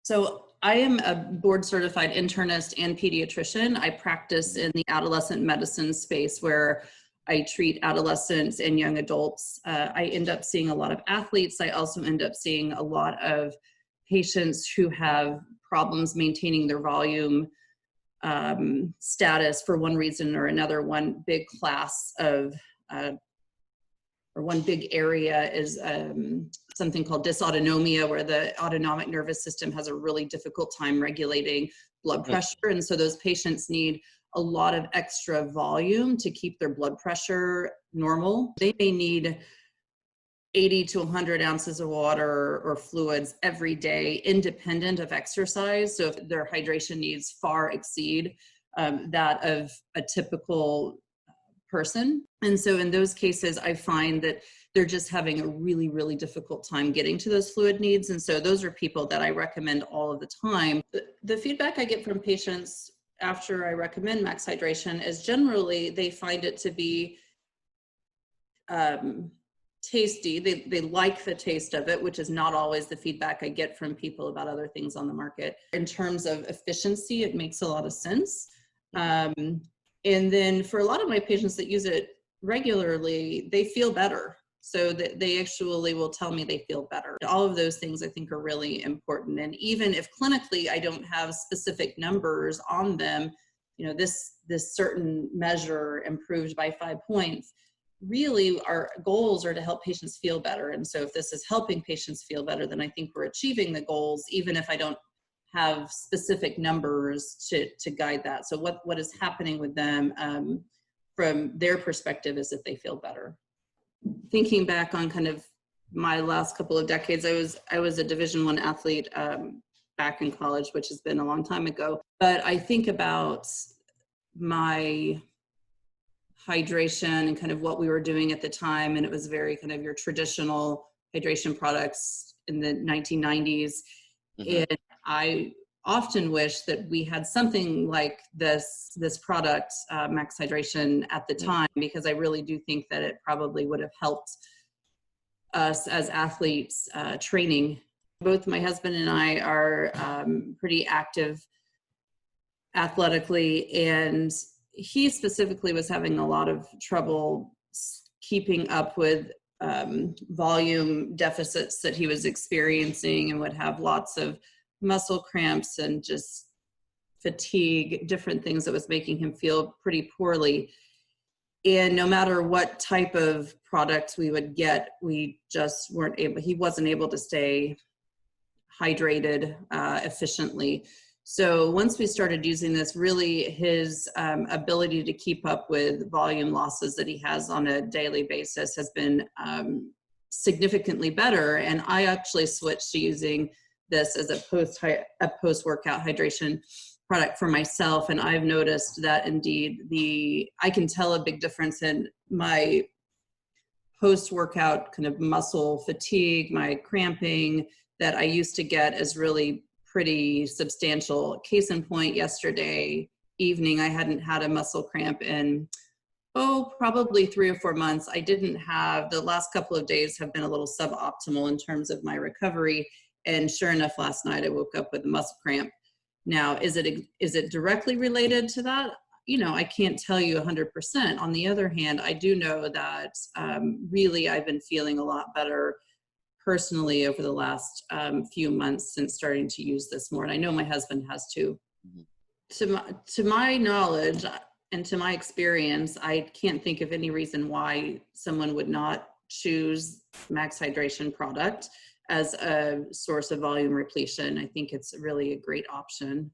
So I am a board certified internist and pediatrician. I practice in the adolescent medicine space where I treat adolescents and young adults. I end up seeing a lot of athletes. I also end up seeing a lot of patients who have problems maintaining their volume status for one reason or another. One big class of or one big area is something called dysautonomia, where the autonomic nervous system has a really difficult time regulating blood pressure. And so those patients need a lot of extra volume to keep their blood pressure normal. They may need 80 to 100 ounces of water or fluids every day, independent of exercise. So if their hydration needs far exceed that of a typical person. And so in those cases, I find that they're just having a really, really difficult time getting to those fluid needs. And so those are people that I recommend all of the time. The feedback I get from patients after I recommend max hydration is generally they find it to be tasty. They like the taste of it, which is not always the feedback I get from people about other things on the market. In terms of efficiency, it makes a lot of sense. And then for a lot of my patients that use it regularly, they feel better. So that they actually will tell me they feel better. All of those things I think are really important. And even if clinically I don't have specific numbers on them, you know, this certain measure improved by 5 points, really our goals are to help patients feel better. And so if this is helping patients feel better, then I think we're achieving the goals, even if I don't have specific numbers to guide that. So what is happening with them from their perspective is that they feel better. Thinking back on kind of my last couple of decades, I was a Division I athlete back in college, which has been a long time ago. But I think about my hydration and kind of what we were doing at the time, and it was very kind of your traditional hydration products in the 1990s. And I often wish that we had something like this product, Max Hydration, at the time, because I really do think that it probably would have helped us as athletes training. Both my husband and I are pretty active athletically, and he specifically was having a lot of trouble keeping up with volume deficits that he was experiencing, and would have lots of muscle cramps and just fatigue, different things that was making him feel pretty poorly. And no matter what type of product we would get, we just weren't able, he wasn't able to stay hydrated efficiently. So once we started using this, really his ability to keep up with volume losses that he has on a daily basis has been significantly better. And I actually switched to using this as a post-workout hydration product for myself. And I've noticed that indeed I can tell a big difference in my post-workout kind of muscle fatigue, my cramping that I used to get is really pretty substantial. Case in point, yesterday evening, I hadn't had a muscle cramp in, probably 3 or 4 months. I didn't have, the last couple of days have been a little suboptimal in terms of my recovery. And sure enough, last night I woke up with a muscle cramp. Now, is it directly related to that? You know, I can't tell you 100%. On the other hand, I do know that really I've been feeling a lot better personally over the last few months since starting to use this more. And I know my husband has too. To my knowledge and to my experience, I can't think of any reason why someone would not choose Max Hydration product as a source of volume repletion. I think it's really a great option.